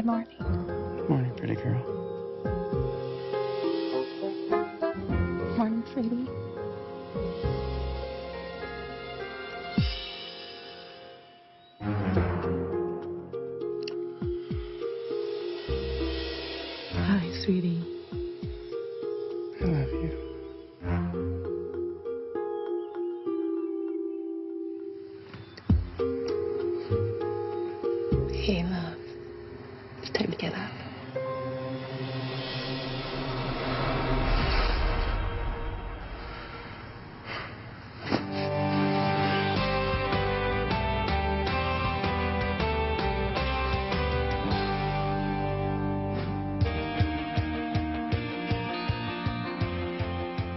morning. Morning, pretty girl. Morning, sweetie. Hi, sweetie. I love you. Hey, love. It's time to get up.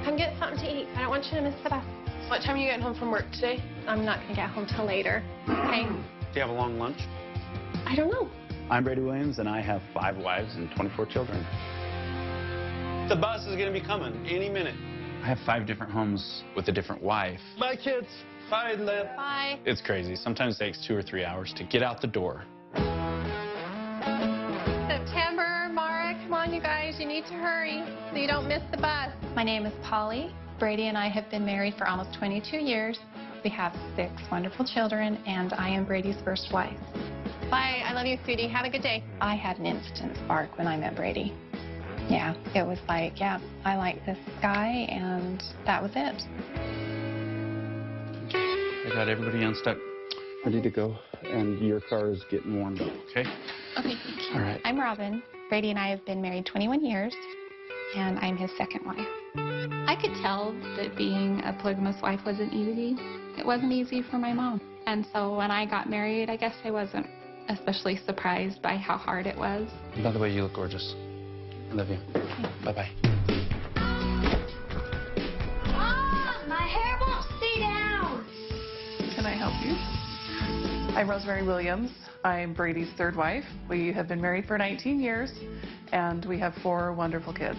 Come get something to eat. I don't want you to miss the bus. What time are you getting home from work today? I'm not going to get home till later. Okay? Do you have a long lunch? I don't know. I'm Brady Williams, and I have 5 wives and 24 children. The bus is going to be coming any minute. I have 5 different homes with a different wife. Bye, kids. Bye, Lynn. Bye. It's crazy. Sometimes it takes 2 or 3 hours to get out the door. September, Mara, come on, you guys. You need to hurry so you don't miss the bus. My name is Polly. Brady and I have been married for almost 22 years. We have 6 wonderful children, and I am Brady's first wife. Bye. I love you, sweetie. Have a good day. I had an instant spark when I met Brady. Yeah, it was like, yeah, I like this guy, and that was it. I got everybody unstuck, ready to go, and your car is getting warmed up, okay? Okay, thank you. All right. I'm Robin. Brady and I have been married 21 years, and I'm his second wife. I could tell that being a polygamous wife wasn't easy. It wasn't easy for my mom. And so when I got married, I guess I wasn't especially surprised by how hard it was. By the way, you look gorgeous. I love you. Bye-bye. Mom, my hair won't stay down. Can I help you? I'm Rosemary Williams. I'm Brady's 3rd wife. We have been married for 19 years, and we have 4 wonderful kids.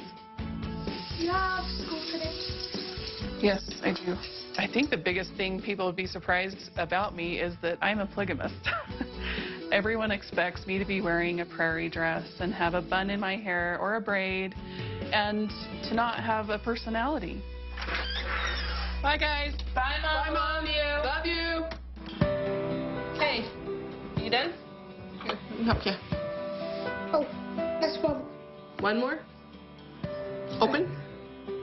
You have school today? Yes, I do. I think the biggest thing people would be surprised about me is that I'm a polygamist. Everyone expects me to be wearing a prairie dress and have a bun in my hair or a braid and to not have a personality. Bye, guys. Bye, Mom. Love you. Hey, you done? Here, let me help you. Oh, that's one. One more. Open.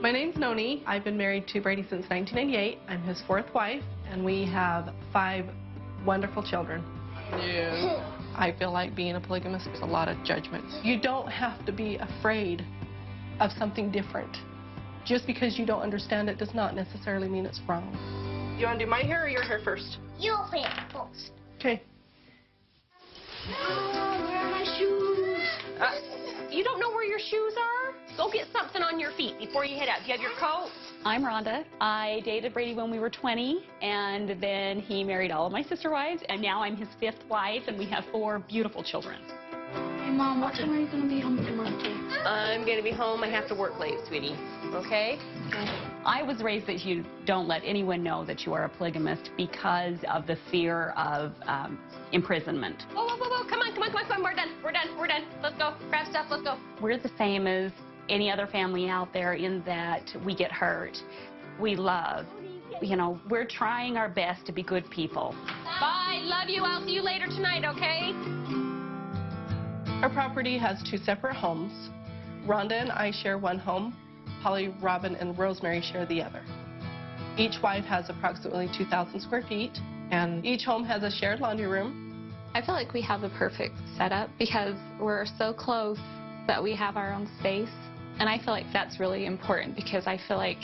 My name's Noni. I've been married to Brady since 1998. I'm his 4th wife, and we have 5 wonderful children. Yeah. I feel like being a polygamist is a lot of judgment. You don't have to be afraid of something different. Just because you don't understand it does not necessarily mean it's wrong. You want to do my hair or your hair first? Your hair first. Okay. Oh, where are my shoes? You don't know where your shoes are? Go get something on your feet before you head out. Do you have your coat? I'm Rhonda. I dated Brady when we were 20, and then he married all of my sister wives, and now I'm his 5th wife, and we have 4 beautiful children. Hey, Mom, what time are you going to be home from work today? I'm going to be home. I have to work late, sweetie. Okay? I was raised that you don't let anyone know that you are a polygamist because of the fear of imprisonment. Whoa, whoa, whoa, whoa. Come on, come on, come on, come on. We're done. We're done. We're done. Let's go. Grab stuff. Let's go. We're the same as any other family out there in that we get hurt. We love. You know, we're trying our best to be good people. Bye. Love you. I'll see you later tonight, okay? Our property has 2 separate homes. Rhonda and I share one home. Polly, Robin, and Rosemary share the other. Each wife has approximately 2,000 square feet, and each home has a shared laundry room. I feel like we have the perfect setup because we're so close that we have our own space. And I feel like that's really important because I feel like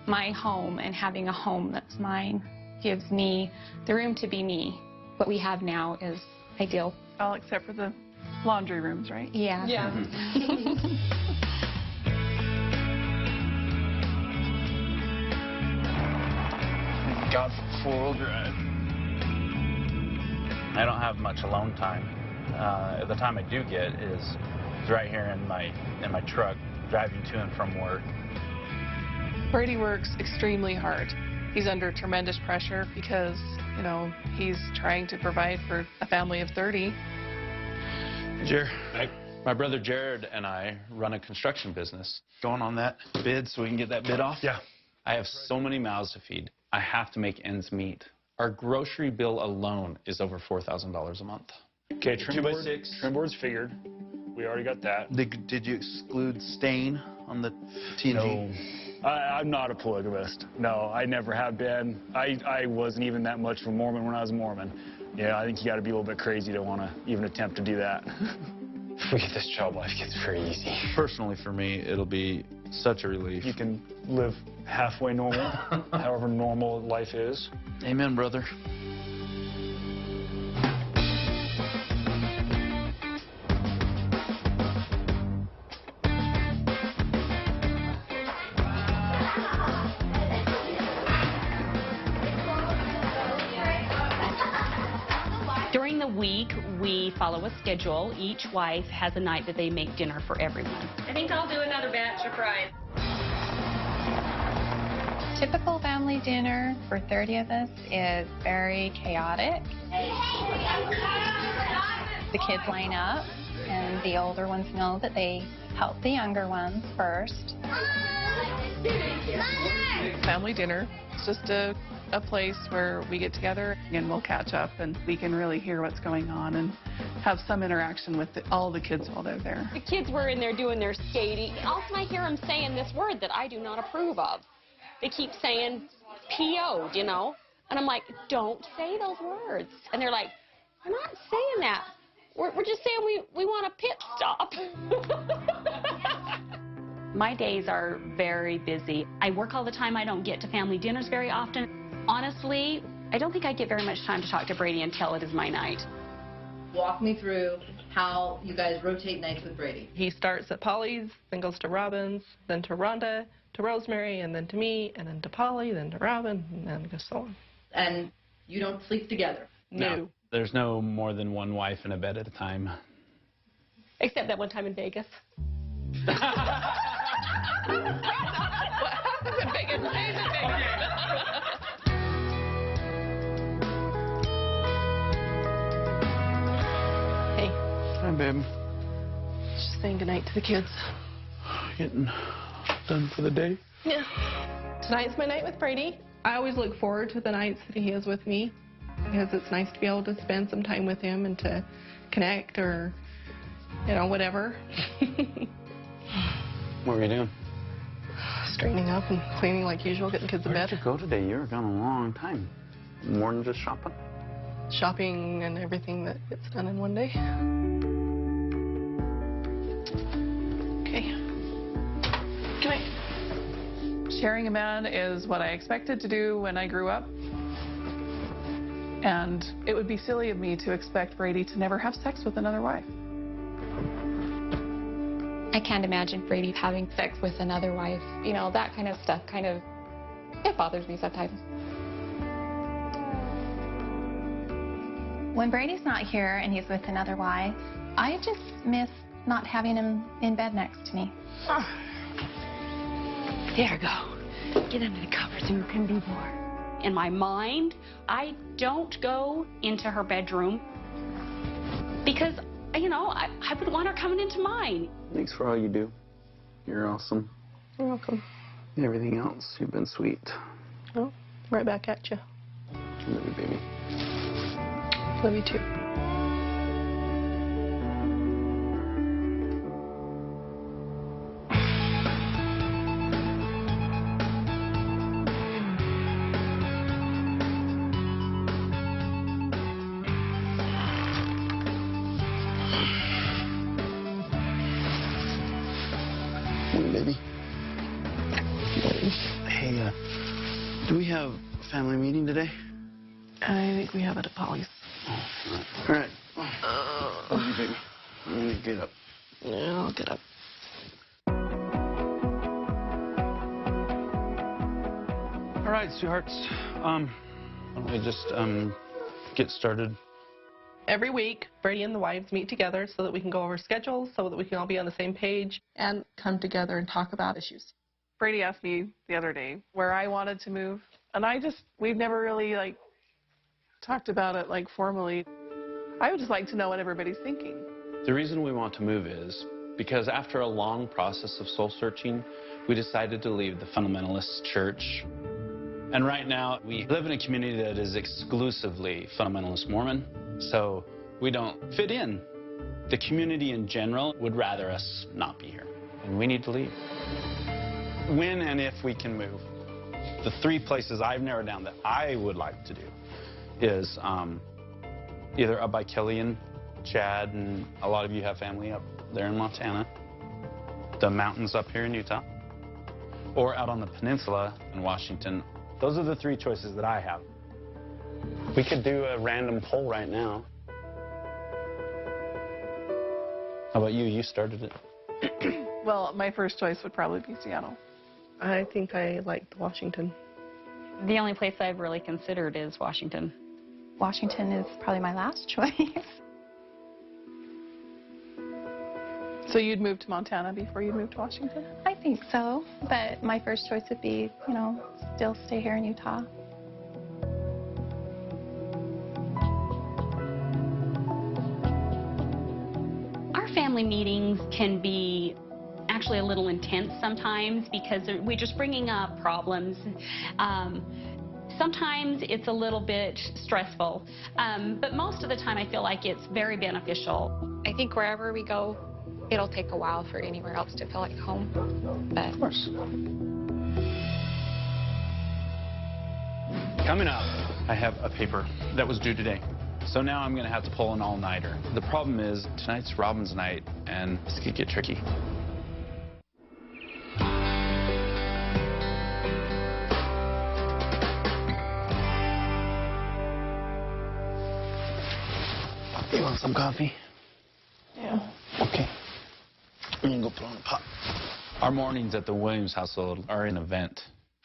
my home and having a home that's mine gives me the room to be me. What we have now is ideal. All except for the laundry rooms, right? Yeah. Yeah. God, four-wheel drive. I don't have much alone time. The time I do get is right here in my truck, driving to and from work. Brady works extremely hard. He's under tremendous pressure because, you know, he's trying to provide for a family of 30. Jared. Hey. My brother Jared and I run a construction business. Going on that bid so we can get that bid off? Yeah. I have so many mouths to feed. I have to make ends meet. Our grocery bill alone is over $4,000 a month. Okay, trim board, 2x6. Trim board's figured. We already got that. Did you exclude stain on the TNG? No. I'm not a polygamist. No, I never have been. I wasn't even that much of a Mormon when I was a Mormon. Yeah, I think you got to be a little bit crazy to want to even attempt to do that. If we get this job, life gets very easy. Personally, for me, it'll be such a relief. You can live halfway normal, however normal life is. Amen, brother. During the week, we follow a schedule. Each wife has a night that they make dinner for everyone. I think I'll do another batch of fries. Typical family dinner for 30 of us is very chaotic. The kids line up, and the older ones know that they help the younger ones first. Family dinner. It's just a place where we get together and we'll catch up and we can really hear what's going on and have some interaction with all the kids while they're there. The kids were in there doing their skating. All of a sudden I hear them saying this word that I do not approve of. They keep saying PO'd, you know, and I'm like, don't say those words. And they're like, we're not saying that. We're just saying we want a pit stop. My days are very busy. I work all the time. I don't get to family dinners very often. Honestly, I don't think I get very much time to talk to Brady until it is my night. Walk me through how you guys rotate nights with Brady. He starts at Polly's, then goes to Robin's, then to Rhonda, to Rosemary, and then to me, and then to Polly, then to Robin, and then so on. And you don't sleep together? No. There's no more than one wife in a bed at a time. Except that one time in Vegas. What happens in Vegas stays in Vegas. Hey. Hi, babe. Just saying goodnight to the kids. Getting done for the day? Yeah. Tonight's my night with Brady. I always look forward to the nights that he is with me because it's nice to be able to spend some time with him and to connect or, you know, whatever. What were you doing? Straightening up and cleaning like usual, getting the kids in bed. Where did you go today? You were gone a long time. More than just shopping? Shopping and everything that gets done in one day. Okay. Good night. Sharing a man is what I expected to do when I grew up. And it would be silly of me to expect Brady to never have sex with another wife. I can't imagine Brady having sex with another wife. You know, that kind of stuff it bothers me sometimes. When Brady's not here and he's with another wife, I just miss not having him in bed next to me. Oh. There you go. Get under the covers and you can be warm. In my mind, I don't go into her bedroom because, you know, I would want her coming into mine. Thanks for all you do. You're awesome. You're welcome. And everything else, you've been sweet. Oh, right back at you. Love you, baby. Love you too. Baby. Hey, do we have a family meeting today? I think we have it at Polly's. All right. Love you, baby. I'm gonna get up. Yeah, I'll get up. All right, sweethearts. Why don't we just get started? Every week, Brady and the wives meet together so that we can go over schedules, so that we can all be on the same page and come together and talk about issues. Brady asked me the other day where I wanted to move, and we've never really, talked about it, formally. I would just like to know what everybody's thinking. The reason we want to move is because after a long process of soul searching, we decided to leave the fundamentalist church. And right now, we live in a community that is exclusively fundamentalist Mormon, so we don't fit in. The community in general would rather us not be here, and we need to leave. When and if we can move. The 3 places I've narrowed down that I would like to do is either up by Kelly and Chad, and a lot of you have family up there in Montana, the mountains up here in Utah, or out on the peninsula in Washington. Those are the 3 choices that I have. We could do a random poll right now. How about you? You started it. Well, my first choice would probably be Seattle. I think I liked Washington. The only place I've really considered is Washington. Washington is probably my last choice. So you'd move to Montana before you'd move to Washington? I think so, but my first choice would be, you know, still stay here in Utah. Our family meetings can be actually a little intense sometimes because we're just bringing up problems. Sometimes it's a little bit stressful, but most of the time I feel like it's very beneficial. I think wherever we go, it'll take a while for anywhere else to feel like home. But Of course. Coming up, I have a paper that was due today. So now I'm going to have to pull an all-nighter. The problem is tonight's Robin's night, and this could get tricky. You want some coffee? Yeah. Okay. We can go put on a pot. Our mornings at the Williams household are an event.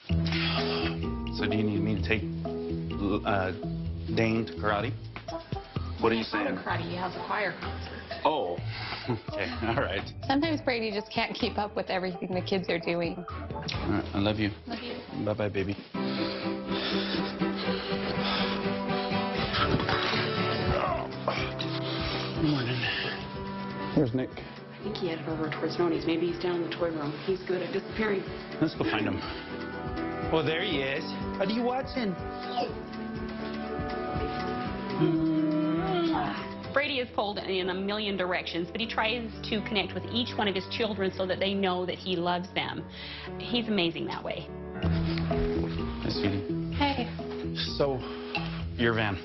So do you need me to take Dane to karate? What are you saying? Karate, he has a choir concert. Oh, okay, all right. sometimes Brady just can't keep up with everything the kids are doing. All right, I love you. Love you. Bye-bye, baby. Good morning. Where's Nick? I think he headed over towards Noni's. Maybe he's down in the toy room. He's good at disappearing. Let's go find him. Well, there he is. What are you watching? Brady is pulled in a million directions, but he tries to connect with each one of his children so that they know that he loves them. He's amazing that way. Hi, sweetie. Hey. So, your van,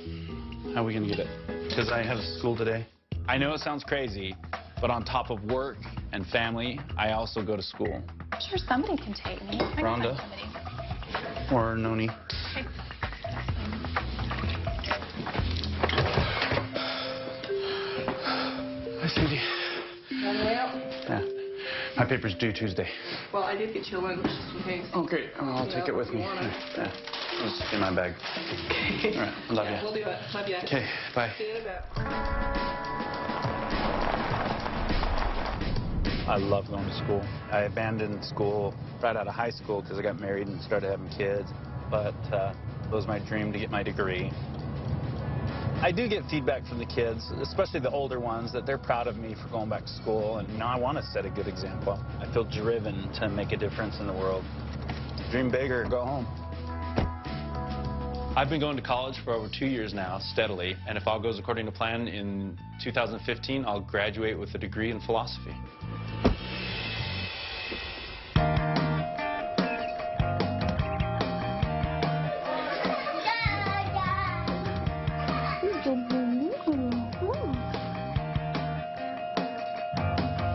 how are we going to get it? Because I have school today. I know it sounds crazy, but on top of work and family, I also go to school. I'm sure somebody can take me. I can find Rhonda? somebody. Or Noni. Okay. Hi, sweetie. On the way out? Yeah. My paper's due Tuesday. Well, I did get you lunch just in case. Oh, great. I'll take it with me. Yeah. It's in my bag. Okay. All right. I love Yeah, you. we'll do it. Love you. Okay. Bye. See you in a bit. I love going to school. I abandoned school right out of high school because I got married and started having kids. But it was my dream to get my degree. I do get feedback from the kids, especially the older ones, that they're proud of me for going back to school. And, you know, I want to set a good example. I feel driven to make a difference in the world. Dream bigger, go home. I've been going to college for over 2 years now, steadily. And if all goes according to plan, in 2015, I'll graduate with a degree in philosophy.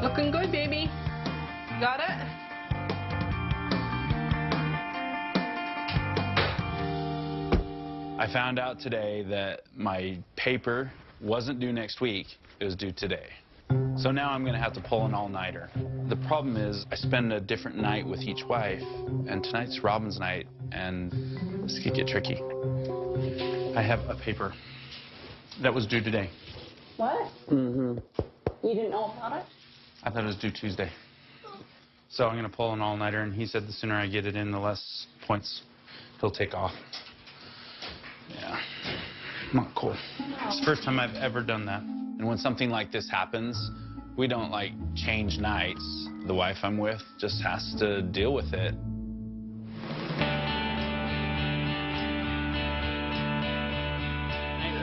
Looking good, baby. Got it? I found out today that my paper wasn't due next week, it was due today. So now I'm going to have to pull an all-nighter. The problem is I spend a different night with each wife, and tonight's Robin's night, and this could get tricky. I have a paper that was due today. What? Mm-hmm. You didn't know about it? I thought it was due Tuesday. So I'm going to pull an all-nighter, and he said the sooner I get it in, the less points he'll take off. Yeah, not cool. It's the first time I've ever done that. And And when something like this happens, we don't, like, change nights. The wife I'm with just has to deal with it.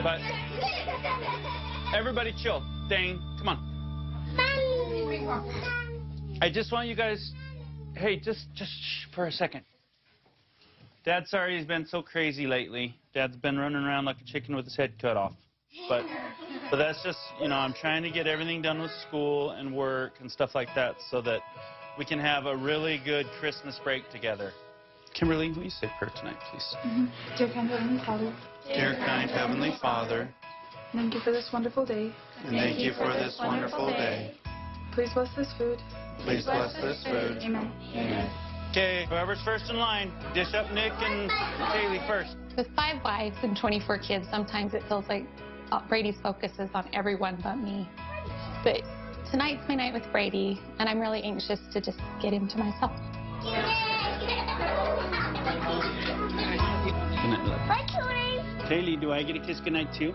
But everybody chill. Dang, come on. I just want you guys, hey, just shh for a second. Dad's sorry he's been so crazy lately. Dad's been running around like a chicken with his head cut off. But that's just, you know, I'm trying to get everything done with school and work and stuff like that so that we can have a really good Christmas break together. Kimberly, will you say prayer tonight, please? Dear kind Heavenly Father. Dear kind Heavenly Father. Thank you for this wonderful day. And thank you for this wonderful day. Please bless this food. Please bless this food. Amen. Amen. Okay, whoever's first in line, dish up Nick and Kaylee first. With 5 wives and 24 kids, sometimes it feels like Brady's focus is on everyone but me. But tonight's my night with Brady, and I'm really anxious to just get him to myself. Bye, cuties. Kaylee, do I get a kiss goodnight too?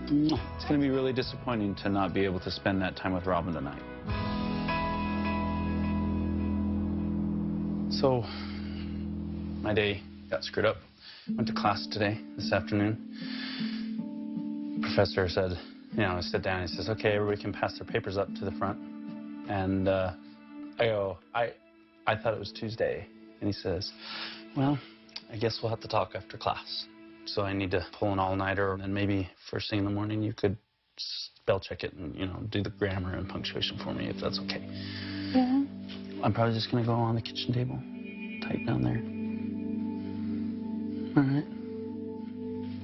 It's going to be really disappointing to not be able to spend that time with Robin tonight. So, my day got screwed up. Went to class today, this afternoon. Professor said, you know, sit down. He says, okay, everybody can pass their papers up to the front. And I go, I thought it was Tuesday. And he says, well, I guess we'll have to talk after class. So I need to pull an all-nighter, and maybe first thing in the morning you could spell check it and, you know, do the grammar and punctuation for me, if that's okay. Yeah. I'm probably just going to go on the kitchen table, tight down there. All right.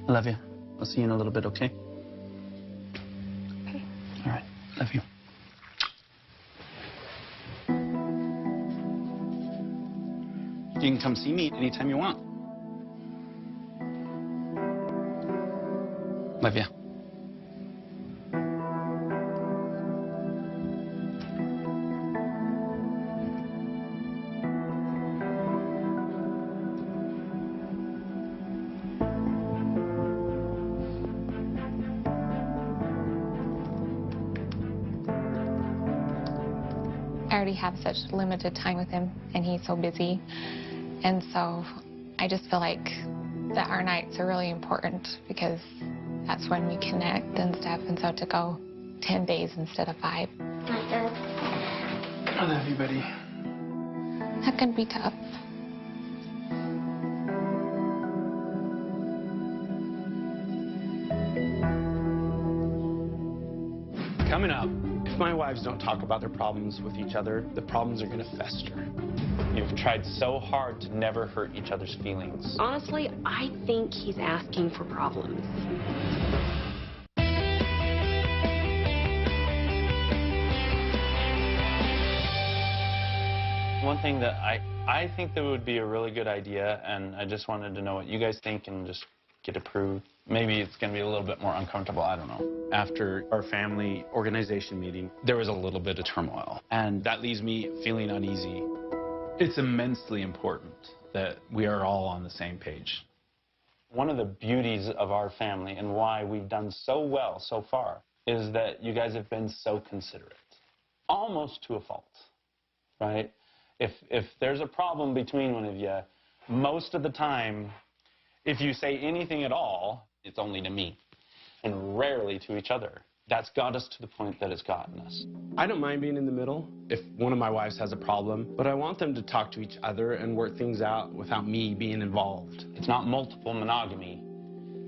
I love you. I'll see you in a little bit, okay? Okay. All right. Love you. You can come see me anytime you want. Love you. I already have such limited time with him, and he's so busy. And so I just feel like that our nights are really important because that's when we connect and stuff. And so to go 10 days instead of 5. I love you, buddy. That can be tough. Coming up, if my wives don't talk about their problems with each other, the problems are going to fester. You've tried so hard to never hurt each other's feelings. Honestly, I think he's asking for problems. One thing that I think that would be a really good idea, and I just wanted to know what you guys think and just get approved. Maybe it's going to be a little bit more uncomfortable, I don't know. After our family organization meeting, there was a little bit of turmoil, and that leaves me feeling uneasy. It's immensely important that we are all on the same page. One of the beauties of our family and why we've done so well so far is that you guys have been so considerate, almost to a fault, right? If there's a problem between one of you, most of the time, if you say anything at all, it's only to me, and rarely to each other. That's got us to the point that it's gotten us. I don't mind being in the middle if one of my wives has a problem, but I want them to talk to each other and work things out without me being involved. It's not multiple monogamy.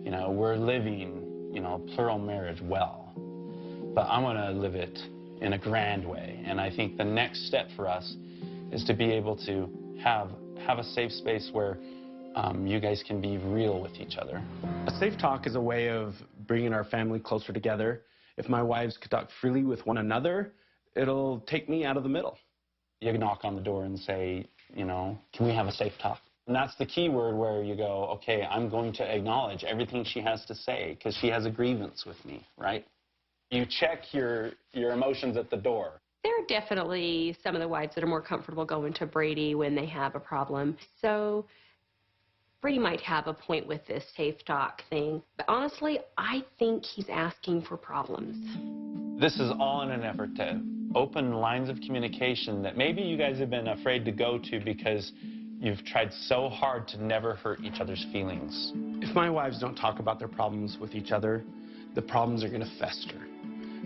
You know, we're living, you know, plural marriage well. But I want to live it in a grand way, and I think the next step for us is to be able to have a safe space where you guys can be real with each other. A safe talk is a way of bringing our family closer together. If my wives could talk freely with one another, it'll take me out of the middle. You can knock on the door and say, you know, can we have a safe talk? And that's the key word where you go, okay, I'm going to acknowledge everything she has to say because she has a grievance with me, right? You check your emotions at the door. There are definitely some of the wives that are more comfortable going to Brady when they have a problem. So Brady might have a point with this safe talk thing, but honestly, I think he's asking for problems. This is all in an effort to open lines of communication that maybe you guys have been afraid to go to because you've tried so hard to never hurt each other's feelings. If my wives don't talk about their problems with each other, the problems are going to fester.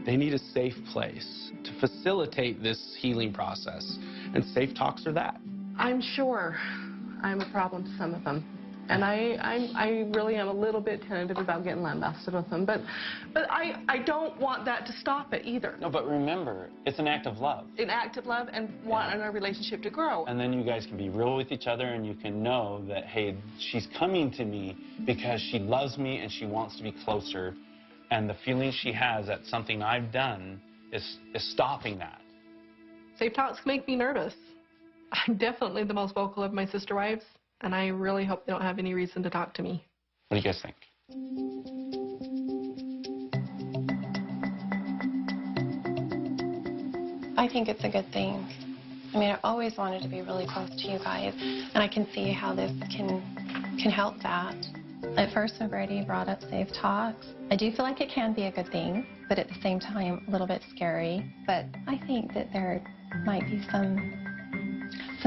They need a safe place to facilitate this healing process, and safe talks are that. I'm sure I'm a problem to some of them. And I really am a little bit tentative about getting lambasted with them. But I don't want that to stop it either. No, but remember, it's an act of love. An act of love and wanting our relationship to grow. And then you guys can be real with each other and you can know that, hey, she's coming to me because she loves me and she wants to be closer. And the feeling she has that something I've done is stopping that. Safe talks make me nervous. I'm definitely the most vocal of my sister wives. And I really hope they don't have any reason to talk to me. What do you guys think? I think it's a good thing. I mean, I always wanted to be really close to you guys, and I can see how this can help that. At first, when Brady brought up safe talks, I do feel like it can be a good thing, but at the same time, a little bit scary. But I think that there might be some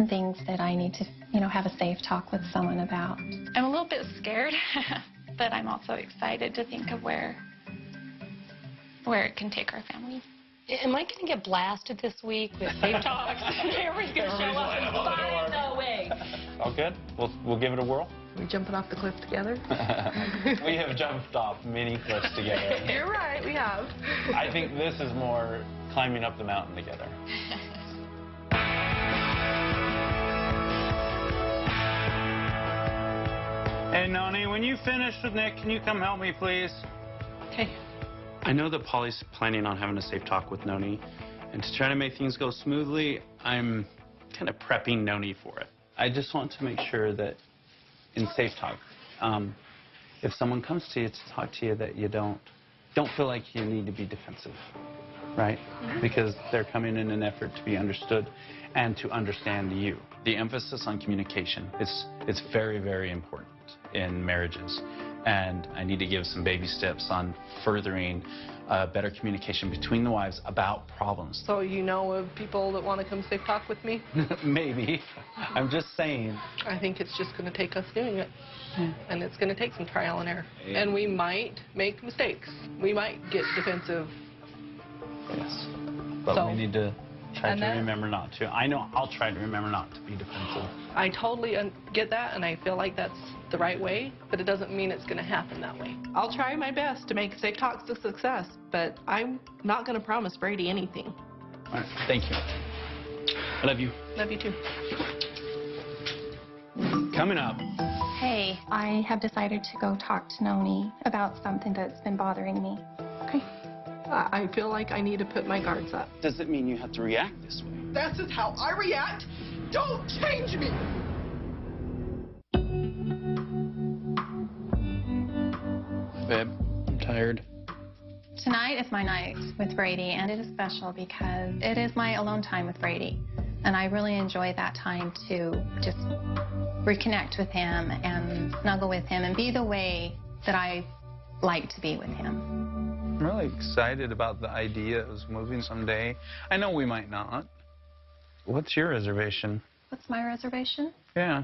things that I need to, have a safe talk with someone about. I'm a little bit scared, but I'm also excited to think of where it can take our family. Am I going to get blasted this week with safe talks? Everybody's going to show up and find no way. All good? We'll give it a whirl? We're jumping off the cliff together? We have jumped off many cliffs together. You're right, we have. I think this is more climbing up the mountain together. Hey, Noni, when you finish with Nick, can you come help me, please? Okay. I know that Polly's planning on having a safe talk with Noni, and to try to make things go smoothly, I'm kind of prepping Noni for it. I just want to make sure that in safe talk, if someone comes to you to talk to you, that you don't feel like you need to be defensive, right? Mm-hmm. Because they're coming in an effort to be understood and to understand you. The emphasis on communication, it's very, very important in marriages. And I need to give some baby steps on furthering better communication between the wives about problems. So you know of people that want to come safe talk with me? Maybe. I'm just saying. I think it's just going to take us doing it. And it's going to take some trial and error. And we might make mistakes. We might get defensive. Yes. But we need to try to remember not to. I know I'll try to remember not to be defensive. I totally get that, and I feel like that's the right way, but it doesn't mean it's going to happen that way. I'll try my best to make safe talks a success, but I'm not going to promise Brady anything. All right. Thank you. I love you. Love you too. Coming up. Hey, I have decided to go talk to Noni about something that's been bothering me. Okay. I feel like I need to put my guards up. Does it mean you have to react this way? That's just how I react. Don't change me. Babe, I'm tired. Tonight is my night with Brady, and it is special because it is my alone time with Brady. And I really enjoy that time to just reconnect with him and snuggle with him and be the way that I like to be with him. I'm really excited about the idea of moving someday. I know we might not. What's your reservation? What's my reservation? Yeah.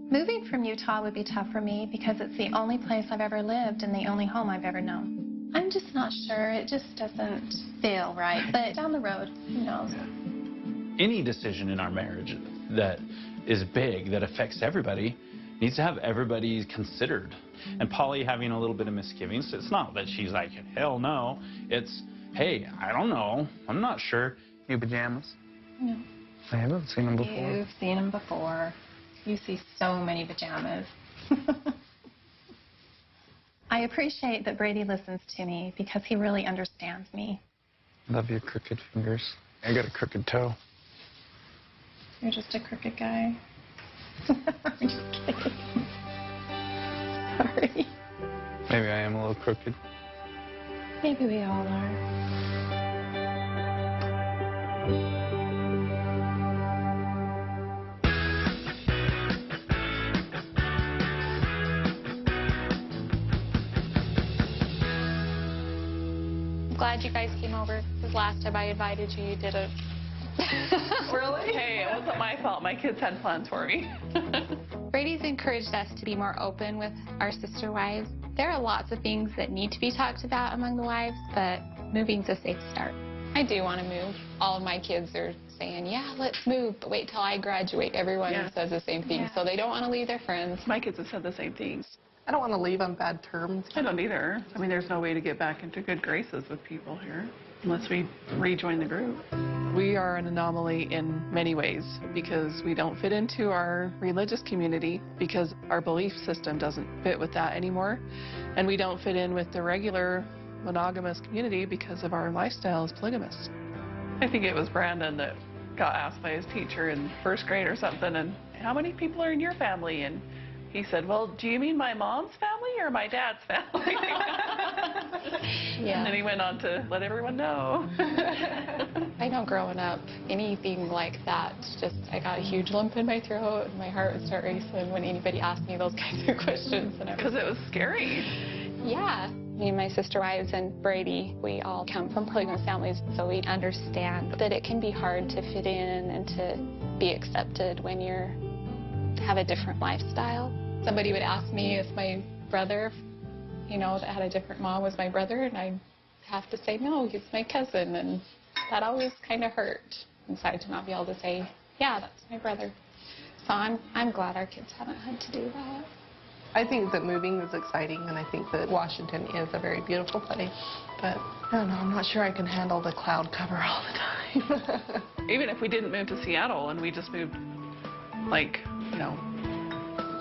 Moving from Utah would be tough for me because it's the only place I've ever lived and the only home I've ever known. I'm just not sure. It just doesn't feel right. But down the road, who knows? Any decision in our marriage that is big, that affects everybody, needs to have everybody considered. And Polly having a little bit of misgivings, it's not that she's like, hell no. It's, hey, I don't know. I'm not sure. New pajamas? No. I haven't seen them before. You've seen them before. You see so many pajamas. I appreciate that Brady listens to me because he really understands me. Love your crooked fingers. I got a crooked toe. You're just a crooked guy. I'm just kidding. Sorry. Maybe I am a little crooked. Maybe we all are. glad you guys came over, because last time I invited you, you did a... Really? Hey, it wasn't my fault. My kids had plans for me. Brady's encouraged us to be more open with our sister wives. There are lots of things that need to be talked about among the wives, but moving's a safe start. I do want to move. All of my kids are saying, yeah, let's move, but wait till I graduate. Everyone says the same thing, so they don't want to leave their friends. My kids have said the same things. I don't want to leave on bad terms. I don't either. I mean, there's no way to get back into good graces with people here unless we rejoin the group. We are an anomaly in many ways because we don't fit into our religious community because our belief system doesn't fit with that anymore. And we don't fit in with the regular monogamous community because of our lifestyle as polygamists. I think it was Brandon that got asked by his teacher in first grade or something, and how many people are in your family? And he said, well, do you mean my mom's family or my dad's family? And then he went on to let everyone know. I know growing up, anything like that, just I got a huge lump in my throat and my heart would start racing when anybody asked me those kinds of questions. Because it was scary. Yeah. Me and my sister wives and Brady, we all come from polygamous families, so we understand that it can be hard to fit in and to be accepted when you're have a different lifestyle. Somebody would ask me if my brother, you know, that had a different mom was my brother, and I'd have to say, no, he's my cousin, and that always kind of hurt inside to not be able to say, yeah, that's my brother. So I'm glad our kids haven't had to do that. I think that moving is exciting, and I think that Washington is a very beautiful place. But I don't know, I'm not sure I can handle the cloud cover all the time. Even if we didn't move to Seattle and we just moved, like, you know,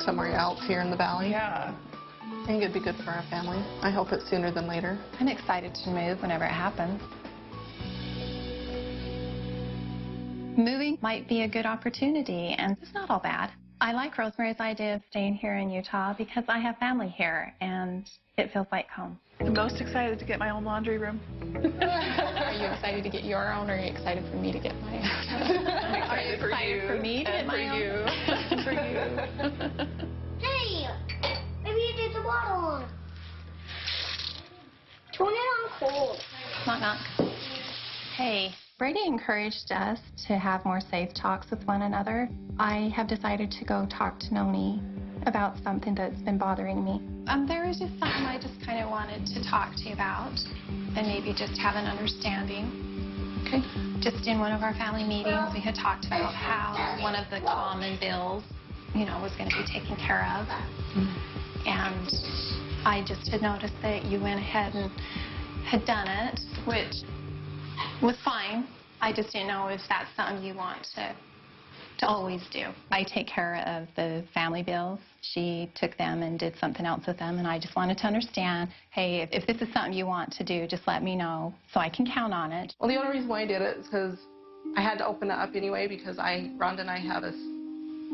somewhere else here in the valley. Yeah. I think it'd be good for our family. I hope it's sooner than later. I'm excited to move whenever it happens. Moving might be a good opportunity, and it's not all bad. I like Rosemary's idea of staying here in Utah because I have family here, and it feels like home. I'm most excited to get my own laundry room. Are you excited to get your own, or are you excited for me to get my own? Are you excited for me to get my own? And for you. Hey, maybe you did the water on. Turn it on cold. Knock, knock. Hey, Brady encouraged us to have more safe talks with one another. I have decided to go talk to Noni about something that's been bothering me. There was just something I just kind of wanted to talk to you about and maybe just have an understanding. Okay. Just in one of our family meetings, we had talked about how one of the common bills, you know, was going to be taken care of. And I just had noticed that you went ahead and had done it, which was fine. I just didn't know if that's something you want to always do. I take care of the family bills. She took them and did something else with them, and I just wanted to understand, hey, if this is something you want to do, just let me know so I can count on it. Well, the only reason why I did it is because I had to open it up anyway because Rhonda and I have a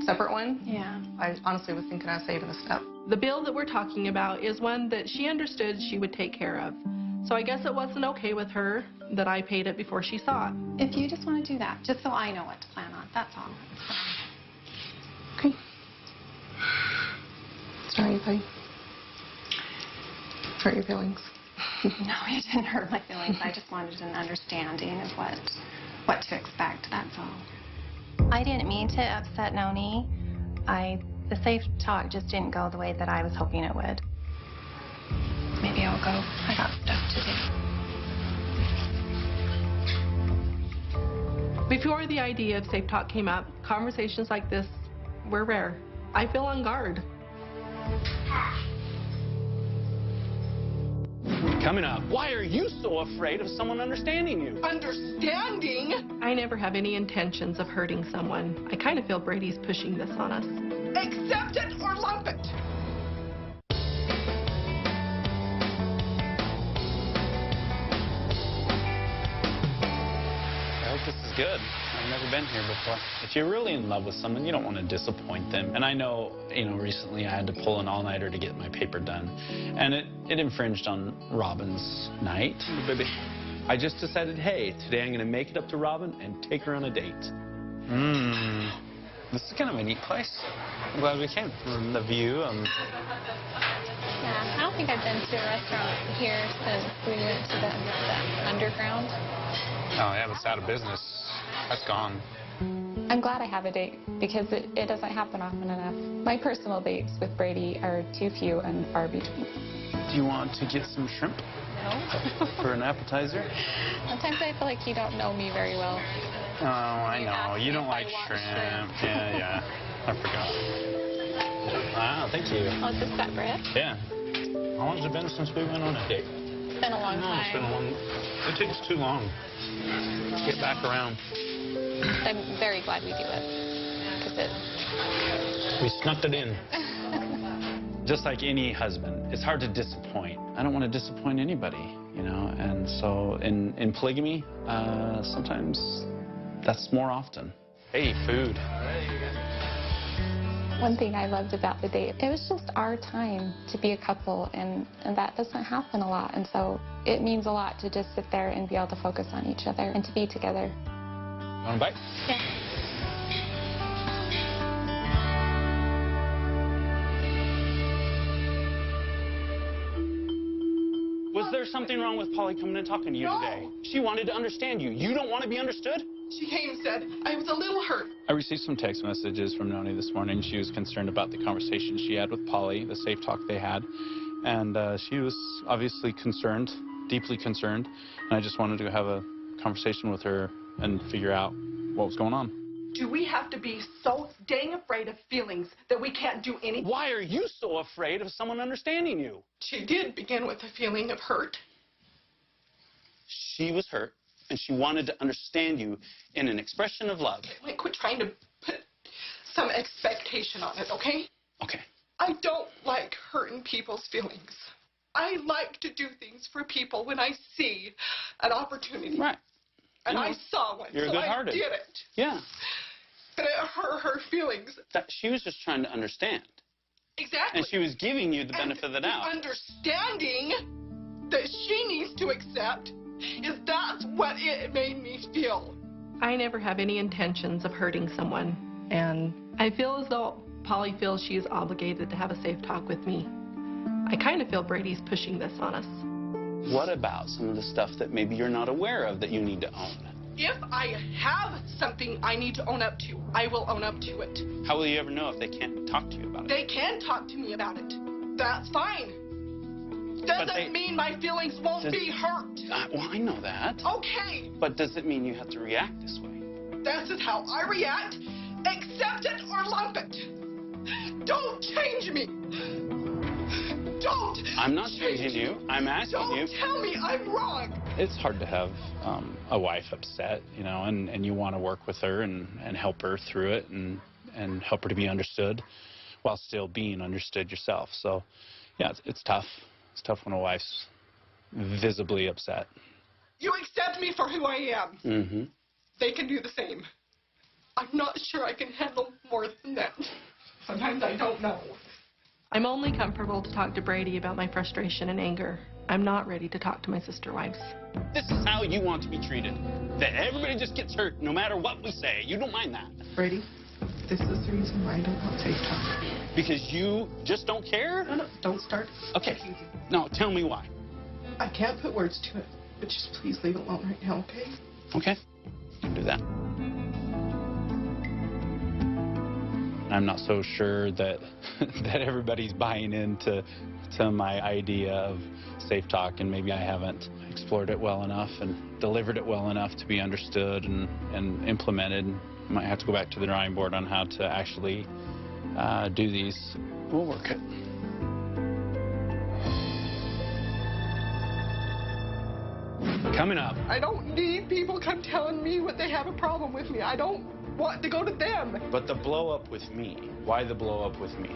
separate one. Yeah. I honestly was thinking I was saving a step. The bill that we're talking about is one that she understood she would take care of. So I guess it wasn't okay with her that I paid it before she saw it. If you just want to do that, just so I know what to plan on, that's all. Okay. Sorry if I hurt your feelings. No, it didn't hurt my feelings. I just wanted an understanding of what to expect, that's all. I didn't mean to upset Noni. The safe talk just didn't go the way that I was hoping it would. Maybe I'll go. I got stuff to do. Before the idea of Safe Talk came up, conversations like this were rare. I feel on guard. Coming up, why are you so afraid of someone understanding you? Understanding? I never have any intentions of hurting someone. I kind of feel Brady's pushing this on us. Accept it or lump it. I hope this is good. I've never been here before. If you're really in love with someone, you don't want to disappoint them. And I know, recently I had to pull an all-nighter to get my paper done. And it infringed on Robin's night. Baby. I just decided, hey, today I'm going to make it up to Robin and take her on a date. This is kind of a neat place. I'm glad we came. From the view, Yeah, I don't think I've been to a restaurant here since we went to the underground. Oh, yeah, but it's out of business. That's gone. I'm glad I have a date because it doesn't happen often enough. My personal dates with Brady are too few and far between. Do you want to get some shrimp? No. For an appetizer? Sometimes I feel like you don't know me very well. Oh, I know. You don't like shrimp. Yeah. I forgot. Wow, thank you. Oh, is this that bread? Yeah. How long has it been since we went on a date? It's been a long time. It's been a long... It takes too long to get back around. I'm very glad we do it. Because We snuck it in. Just like any husband, it's hard to disappoint. I don't want to disappoint anybody, you know? And so in polygamy, sometimes that's more often. Hey, food. one thing I loved about the date, it was just our time to be a couple, and that doesn't happen a lot. And so it means a lot to just sit there and be able to focus on each other and to be together. Want a bite? Yeah. Was there something wrong with Polly coming and talking to you today? She wanted to understand you. You don't want to be understood? She came and said, I was a little hurt. I received some text messages from Noni this morning. She was concerned about the conversation she had with Polly, the safe talk they had. And she was obviously concerned, deeply concerned. And I just wanted to have a conversation with her and figure out what was going on. Do we have to be so dang afraid of feelings that we can't do anything? Why are you so afraid of someone understanding you? She did begin with a feeling of hurt. She was hurt, and she wanted to understand you in an expression of love. Like, quit trying to put some expectation on it, okay? Okay. I don't like hurting people's feelings. I like to do things for people when I see an opportunity. Right. And I saw one, You're so good-hearted. I did it. Yeah. But it hurt her feelings. She was just trying to understand. Exactly. And she was giving you the benefit of the doubt. Understanding that she needs to accept that's what it made me feel. I never have any intentions of hurting someone, and I feel as though Polly feels she is obligated to have a safe talk with me. I kind of feel Brady's pushing this on us. What about some of the stuff that maybe you're not aware of that you need to own? If I have something I need to own up to, I will own up to it. How will you ever know if they can't talk to you about it? They can talk to me about it. That's fine. Doesn't mean my feelings won't be hurt. Well, I know that. Okay. But does it mean you have to react this way? This is how I react. Accept it or lump it. Don't change me. Don't. I'm not changing you. I'm asking you. Don't tell me I'm wrong. It's hard to have a wife upset, you know, and you want to work with her and help her through it and help her to be understood while still being understood yourself. So, yeah, it's tough. It's tough when a wife's visibly upset. You accept me for who I am. Mm-hmm. They can do the same. I'm not sure I can handle more than that. Sometimes I don't know. I'm only comfortable to talk to Brady about my frustration and anger. I'm not ready to talk to my sister wives. This is how you want to be treated. That everybody just gets hurt no matter what we say. You don't mind that. Brady, this is the reason why I don't want safe talk. Because you just don't care? No, don't start. Okay. No, tell me why. I can't put words to it, but just please leave it alone right now, okay? Okay. I can do that. I'm not so sure that that everybody's buying into my idea of safe talk, and maybe I haven't explored it well enough and delivered it well enough to be understood and implemented. I might have to go back to the drawing board on how to actually do these. We'll work it. Coming up. I don't need people come telling me what they have a problem with me. I don't want to go to them. But the blow up with me. Why the blow up with me?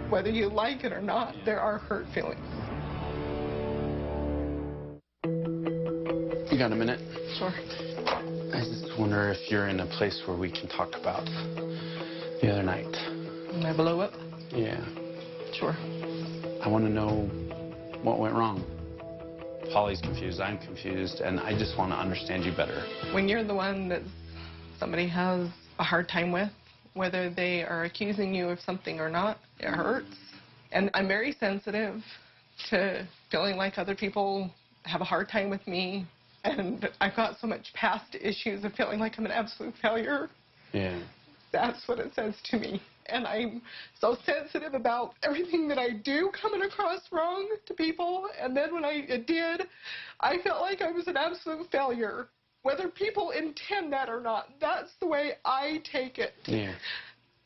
Whether you like it or not, there are hurt feelings. You got a minute? Sure. I just wonder if you're in a place where we can talk about the other night. My blow up? Yeah. Sure. I want to know what went wrong. Polly's confused, I'm confused, and I just want to understand you better. When you're the one that somebody has a hard time with, whether they are accusing you of something or not, it hurts. And I'm very sensitive to feeling like other people have a hard time with me. And I've got so much past issues of feeling like I'm an absolute failure. Yeah. That's what it says to me. And I'm so sensitive about everything that I do coming across wrong to people. And then when I did, I felt like I was an absolute failure. Whether people intend that or not, that's the way I take it. Yeah.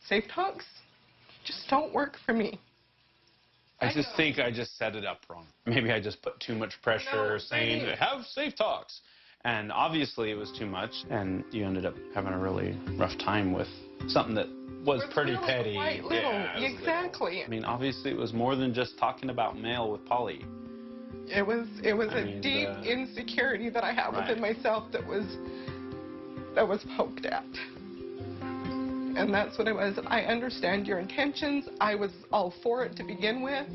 Safe talks just don't work for me. I just think I just set it up wrong. Maybe I just put too much pressure saying, have safe talks. And obviously it was too much. And you ended up having a really rough time with something that was pretty really petty. Quite little. Yeah, Exactly. Little. I mean, obviously it was more than just talking about mail with Polly. It was a deep insecurity that I have within myself that was poked at. And that's what it was. I understand your intentions. I was all for it to begin with.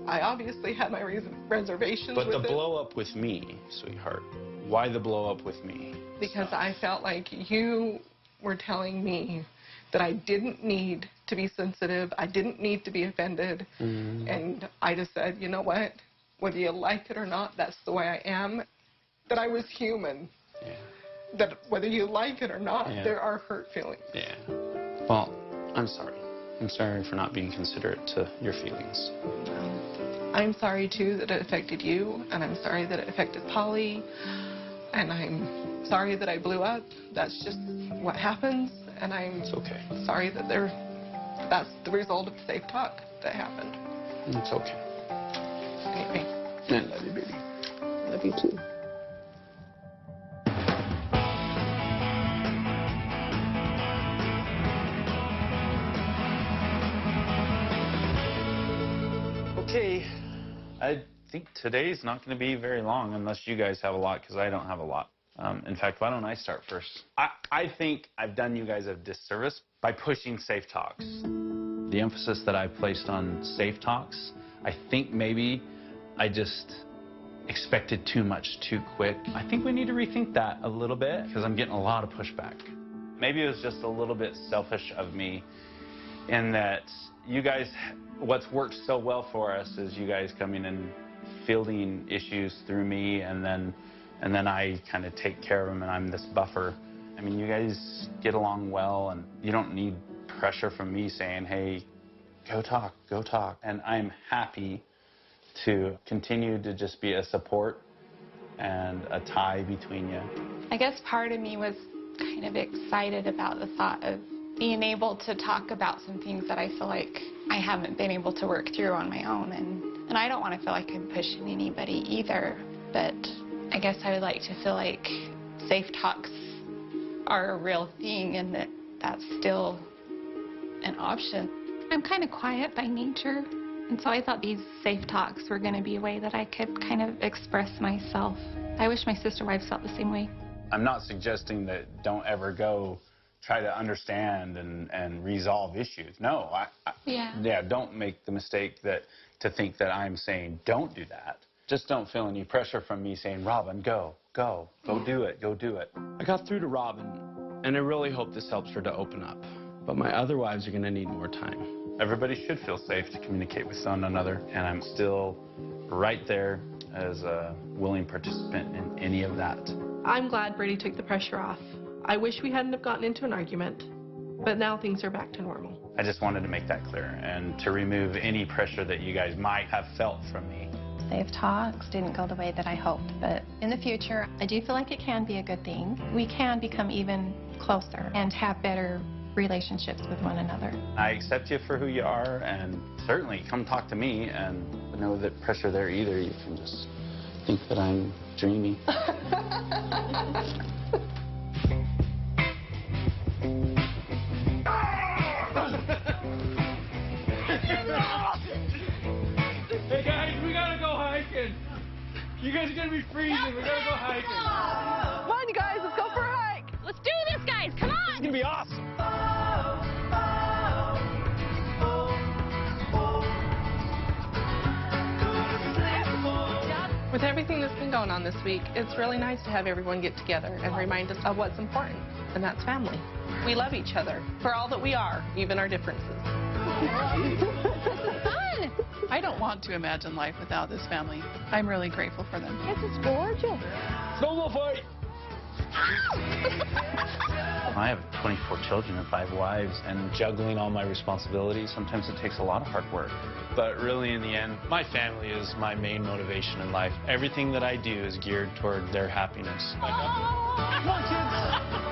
I obviously had my reservations with it. But the blow up with me, sweetheart, why the blow up with me? Because I felt like you were telling me that I didn't need to be sensitive. I didn't need to be offended. Mm-hmm. And I just said, you know what? Whether you like it or not, that's the way I am. That I was human. Yeah. That whether you like it or not, there are hurt feelings. Yeah. Well, I'm sorry. I'm sorry for not being considerate to your feelings. I'm sorry, too, that it affected you, and I'm sorry that it affected Polly, and I'm sorry that I blew up. That's just what happens, and I'm sorry that that's the result of the safe talk that happened. It's okay. Anyway. I love you, baby. I love you, too. Okay, I think today's not going to be very long unless you guys have a lot, because I don't have a lot. In fact, why don't I start first? I think I've done you guys a disservice by pushing safe talks. The emphasis that I've placed on safe talks, I think maybe I just expected too much too quick. I think we need to rethink that a little bit, because I'm getting a lot of pushback. Maybe it was just a little bit selfish of me in that you guys, what's worked so well for us is you guys coming and fielding issues through me, and then I kind of take care of them, and I'm this buffer. I mean, you guys get along well, and you don't need pressure from me saying, hey, go talk, go talk. And I'm happy to continue to just be a support and a tie between you. I guess part of me was kind of excited about the thought of being able to talk about some things that I feel like I haven't been able to work through on my own. And I don't want to feel like I'm pushing anybody either, but I guess I would like to feel like safe talks are a real thing and that that's still an option. I'm kind of quiet by nature, and so I thought these safe talks were going to be a way that I could kind of express myself. I wish my sister wives felt the same way. I'm not suggesting that don't ever go try to understand and resolve issues. No, don't make the mistake to think that I'm saying don't do that. Just don't feel any pressure from me saying, Robin, go do it, go do it. I got through to Robin, and I really hope this helps her to open up. But my other wives are going to need more time. Everybody should feel safe to communicate with one another, and I'm still right there as a willing participant in any of that. I'm glad Brady took the pressure off. I wish we hadn't have gotten into an argument, but now things are back to normal. I just wanted to make that clear and to remove any pressure that you guys might have felt from me. Safe talks didn't go the way that I hoped, but in the future, I do feel like it can be a good thing. We can become even closer and have better relationships with one another. I accept you for who you are, and certainly come talk to me, and know that pressure there either. You can just think that I'm dreamy. Hey guys, we gotta go hiking. You guys are gonna be freezing. We gotta go hiking. Come on, you guys, let's go for a hike. Let's do this, guys. Come on. It's gonna be awesome. With everything that's been going on this week, it's really nice to have everyone get together and remind us of what's important, and that's family. We love each other for all that we are, even our differences. Fun! I don't want to imagine life without this family. I'm really grateful for them. This is gorgeous. Snowball fight! I have 24 children and 5 wives, and juggling all my responsibilities, sometimes it takes a lot of hard work. But really, in the end, my family is my main motivation in life. Everything that I do is geared toward their happiness. Come on, kids!